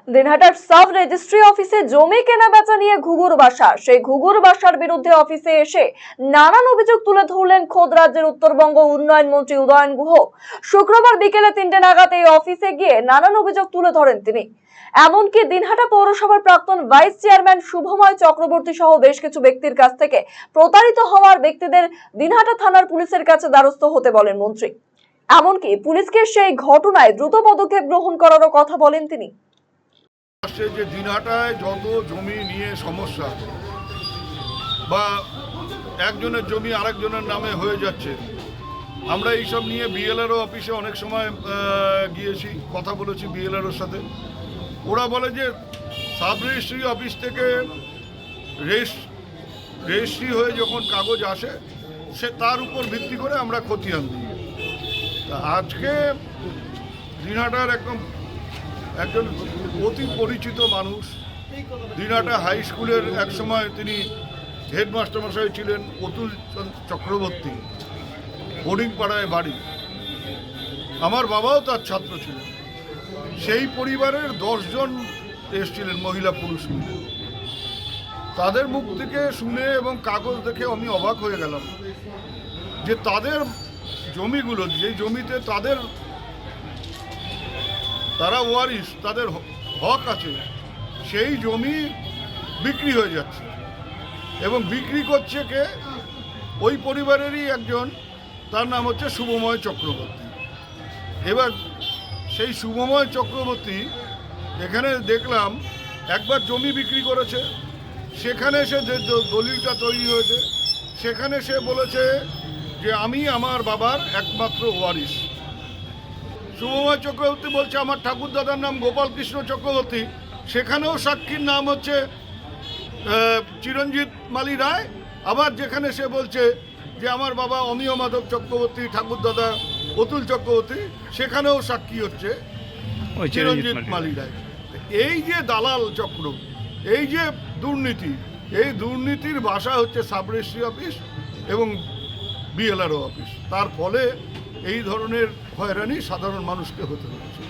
দিনহাটার sub registry অফিসে জমি কেনা বেচা নিয়ে ঘুঘুর বাসা। সেই ঘুঘুর বাসার বিরুদ্ধে অফিসে এসে নানান অভিযোগ তুলে ধরলেন খোদ রাজ্যের উত্তরবঙ্গ উন্নয়ন মন্ত্রী উদয়ন গুহ। শুক্রবার বিকেলে ৩টে নাগাদ এই অফিসে গিয়ে নানান অভিযোগ তুলে ধরেন তিনি। এমনকি দিনহাটা পৌরসভার প্রাক্তন ভাইস চেয়ারম্যান শুভময় চক্রবর্তী সহ বেশ কিছু ব্যক্তির কাছ থেকে প্রতারিত হওয়ার ব্যক্তিদের দিনহাটা থানার পুলিশের কাছে দ্বারস্থ হতে বলেন মন্ত্রী। এমনকি পুলিশকে সেই ঘটনায় দ্রুত পদক্ষেপ গ্রহণ করারও কথা বলেন তিনি। যে দিনহাটায় যত জমি নিয়ে সমস্যা বা একজনের জমি আরেকজনের নামে হয়ে যাচ্ছে, আমরা এইসব নিয়ে বিএলআরও অফিসে অনেক সময় গিয়েছি, কথা বলেছি বিএলআরওর সাথে। ওরা বলে যে সাব রেজিস্ট্রি অফিস থেকে রেজিস্ট্রি হয়ে যখন কাগজ আসে সে তার উপর ভিত্তি করে আমরা খতিয়ান দিই। তা আজকে দিনহাটার একজন অতি পরিচিত মানুষ, দিনহাটা হাই স্কুলের একসময় তিনি হেডমাস্টার মশাই ছিলেন, অতুল চক্রবর্তী, বোর্ডিংপাড়ায় বাড়ি। আমার বাবাও তার ছাত্র ছিলেন। সেই পরিবারের 10 জন এসেছিলেন, মহিলা পুরুষ মিলে। তাদের মুখ থেকে শুনে এবং কাগজ দেখে আমি অবাক হয়ে গেলাম যে তাদের জমিগুলো, যে জমিতে তারা ওয়ারিশ, তাদের হক আছে, সেই জমি বিক্রি হয়ে যাচ্ছে এবং বিক্রি করছে কে? ওই পরিবারেরই একজন, তার নাম হচ্ছে শুভময় চক্রবর্তী। এবার সেই শুভময় চক্রবর্তী এখানে দেখলাম একবার জমি বিক্রি করেছে, সেখানে সে যে দলিলটা তৈরি হয়েছে সেখানে সে বলেছে যে আমি আমার বাবার একমাত্র ওয়ারিশ। শুভময় চক্রবর্তী বলছে আমার ঠাকুরদাদার নাম গোপাল কৃষ্ণ চক্রবর্তী, সেখানেও সাক্ষীর নাম হচ্ছে চিরঞ্জিত মালি রায়। আবার যেখানে সে বলছে যে আমার বাবা অমিয় মাধব চক্রবর্তী, ঠাকুরদাদা অতুল চক্রবর্তী, সেখানেও সাক্ষী হচ্ছে চিরঞ্জিত মালি রায়। এই যে দালাল চক্র, এই যে দুর্নীতি, এই দুর্নীতির বাসা হচ্ছে সাব রেজিস্ট্রি অফিস এবং বিএলআরও অফিস। তার ফলে এই ধরনের হয়রানি সাধারণ মানুষকে হতে হবে।